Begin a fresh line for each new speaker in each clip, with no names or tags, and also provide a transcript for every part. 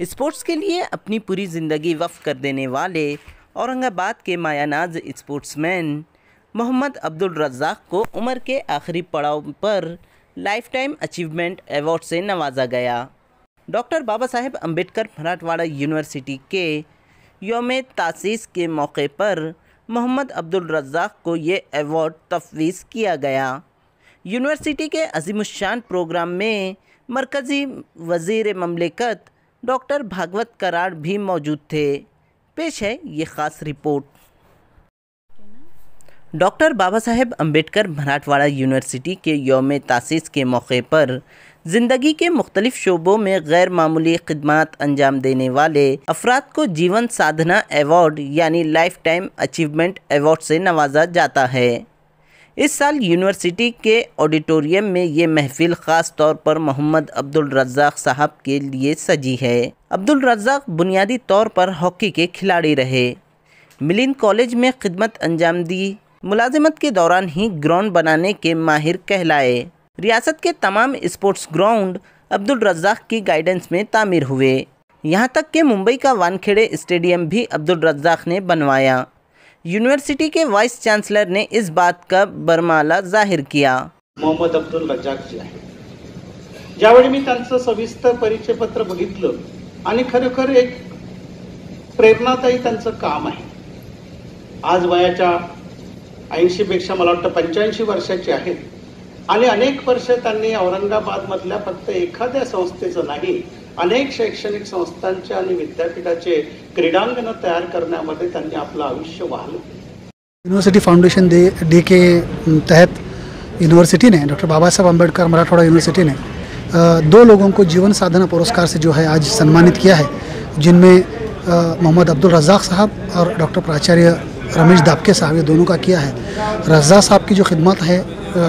Sports के लिए अपनी पूरी ज़िंदगी वक्फ कर देने वाले औरंगाबाद के मायानाज स्पोर्ट्समैन मोहम्मद अब्दुल रज़्ज़ाक़ को उम्र के आखिरी पड़ाव पर लाइफ टाइम अचीवमेंट अवार्ड से नवाजा गया। डॉक्टर बाबा साहेब अम्बेडकर मराठवाड़ा यूनिवर्सिटी के यौम तासीस के मौके पर मोहम्मद अब्दुल रज़्ज़ाक़ को ये अवार्ड तफवीज़ किया गया। यूनिवर्सिटी के अज़ीमुश्शान प्रोग्राम में मरकज़ी वज़ीर ममलिकत डॉक्टर भागवत कराड़ भी मौजूद थे। पेश है ये ख़ास report. Doctor Baba Saheb Ambedkar Marathwada university के यौम तासीस के मौके पर ज़िंदगी के मुख्तलिफ़ शोबों में गैर मामूली खिदमात अंजाम देने वाले अफराद को जीवन साधना अवार्ड यानी लाइफ टाइम अचीवमेंट अवार्ड से नवाजा जाता है। इस साल यूनिवर्सिटी के ऑडिटोरियम में ये महफिल ख़ास तौर पर मोहम्मद अब्दुल रज़्ज़ाक़ साहब के लिए सजी है। अब्दुल रज़्ज़ाक़ बुनियादी तौर पर हॉकी के खिलाड़ी रहे। मिलिंद कॉलेज में खिदमत अंजाम दी। मुलाजिमत के दौरान ही ग्राउंड बनाने के माहिर कहलाए। रियासत के तमाम स्पोर्ट्स ग्राउंड अब्दुल रज़्ज़ाक़ की गाइडेंस में तामीर हुए। यहाँ तक कि मुंबई का वानखेड़े स्टेडियम भी अब्दुल रज़्ज़ाक़ ने बनवाया। यूनिवर्सिटी के वाइस चांसलर ने इस बात का बरमाला जाहिर किया।
मोहम्मद अब्दुल रज़्ज़ाक़ जी आहे। ज्यावेळी मी त्यांचं सविस्तर परिचयपत्र बघितलं आणि खरोखर एक प्रेरणादायी त्यांचं काम आहे। आज वयाच्या 80 पेक्षा मला वाटतं 85 वर्षाचे आहेत आणि अनेक वर्ष त्यांनी औरंगाबाद मधल्या फक्त एखाद्या संस्थेचं नाही अनेक शैक्षणिक संस्थांचे आणि विद्यापीठाचे क्रीडांगण तयार करण्यामध्ये त्यांनी आपलं आयुष्य वाहलं।
यूनिवर्सिटी फाउंडेशन डे के तहत यूनिवर्सिटी ने डॉक्टर बाबा साहब अम्बेडकर मराठवाड़ा यूनिवर्सिटी ने 2 लोगों को जीवन साधना पुरस्कार से जो है आज सम्मानित किया है, जिनमें मोहम्मद अब्दुल रज़्ज़ाक़ साहब और डॉक्टर प्राचार्य रमेश दापके साहब, ये दोनों का किया है। रज़्ज़ाक़ साहब की जो खिदमत है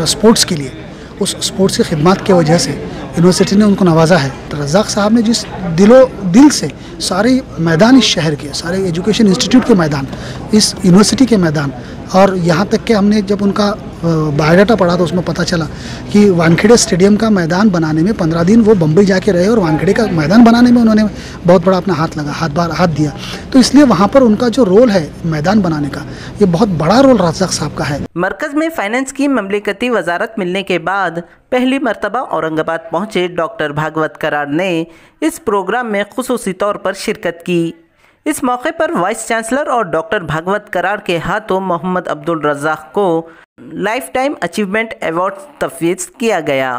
स्पोर्ट्स के लिए, उस स्पोर्ट्स की खिदमत की वजह से यूनिवर्सिटी ने उनको नवाजा है। तो रज़्ज़ाक़ साहब ने जिस दिल से सारे मैदान इस शहर के, सारे एजुकेशन इंस्टीट्यूट के मैदान, इस यूनिवर्सिटी के मैदान, और यहाँ तक कि हमने जब उनका बायोडाटा पढ़ा तो उसमें पता चला कि वानखेड़े स्टेडियम का मैदान बनाने में 15 दिन वो बम्बई जाके रहे और वानखेड़े का मैदान बनाने में उन्होंने बहुत बड़ा अपना हाथ दिया। तो इसलिए वहाँ पर उनका जो रोल है मैदान बनाने का, ये बहुत बड़ा रोल रज़्ज़ाक़ साहब का है।
मरकज़ में फाइनेंस की ममलिकती वजारत मिलने के बाद पहली मरतबा औरंगाबाद पहुँचे डॉक्टर भागवत कराड़ ने इस प्रोग्राम में खुसूसी तौर पर शिरकत की। इस मौके पर वाइस चांसलर और डॉक्टर भागवत कराड़ के हाथों मोहम्मद अब्दुल रज़्ज़ाक़ को लाइफ टाइम अचीवमेंट अवार्ड तफवीज़ किया गया।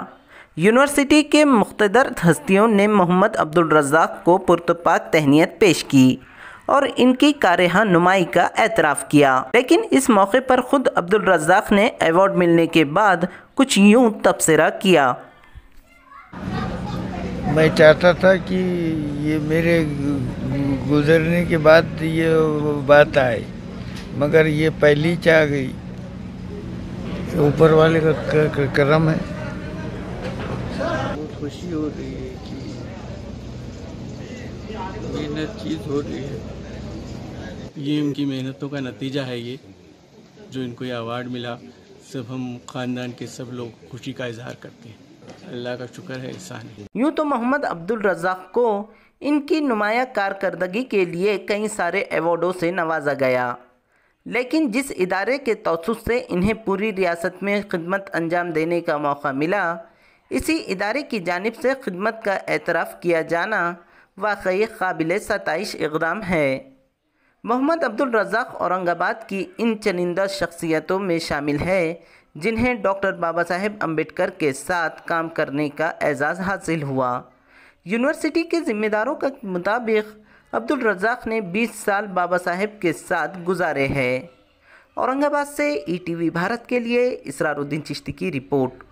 यूनिवर्सिटी के मुख्तदर हस्तियों ने मोहम्मद अब्दुल रज़्ज़ाक़ को पुरतपाक तहनीत पेश की और इनकी कारनुमाई का एतराफ़ किया। लेकिन इस मौके पर ख़ुद अब्दुल रज़्ज़ाक़ ने अवार्ड मिलने के बाद कुछ यूँ तबसरा किया।
मैं चाहता था कि ये मेरे गुजरने के बाद ये बात आए, मगर ये पहली चाह गई। ऊपर वाले का करम है।
बहुत खुशी हो रही है कि मेहनत चीज़ हो रही है। ये उनकी मेहनतों का नतीजा है, ये जो इनको ये अवार्ड मिला। सब हम ख़ानदान के सब लोग खुशी का इजहार करते हैं। अल्लाह का शुक्र है, एहसान है।
यूँ तो मोहम्मद अब्दुल रज़्ज़ाक़ को इनकी नुमाया कारकर्दगी के लिए कई सारे अवार्डों से नवाजा गया, लेकिन जिस इदारे के तौसुस से इन्हें पूरी रियासत में खिदमत अंजाम देने का मौका मिला, इसी इदारे की जानिब से खिदमत का एतराफ़ किया जाना वाकई काबिल सताइश इक़दाम है। मोहम्मद अब्दुल रज़्ज़ाक़ औरंगाबाद की इन चनिंदा शख्सियतों में शामिल है जिन्हें डॉक्टर बाबा साहेब अम्बेडकर के साथ काम करने का एजाज़ हासिल हुआ। यूनिवर्सिटी के ज़िम्मेदारों के मुताबिक अब्दुल रज़्ज़ाक़ ने 20 साल बाबा साहेब के साथ गुजारे हैं। औरंगाबाद से ETV भारत के लिए इसरारुद्दीन चिश्ती की रिपोर्ट।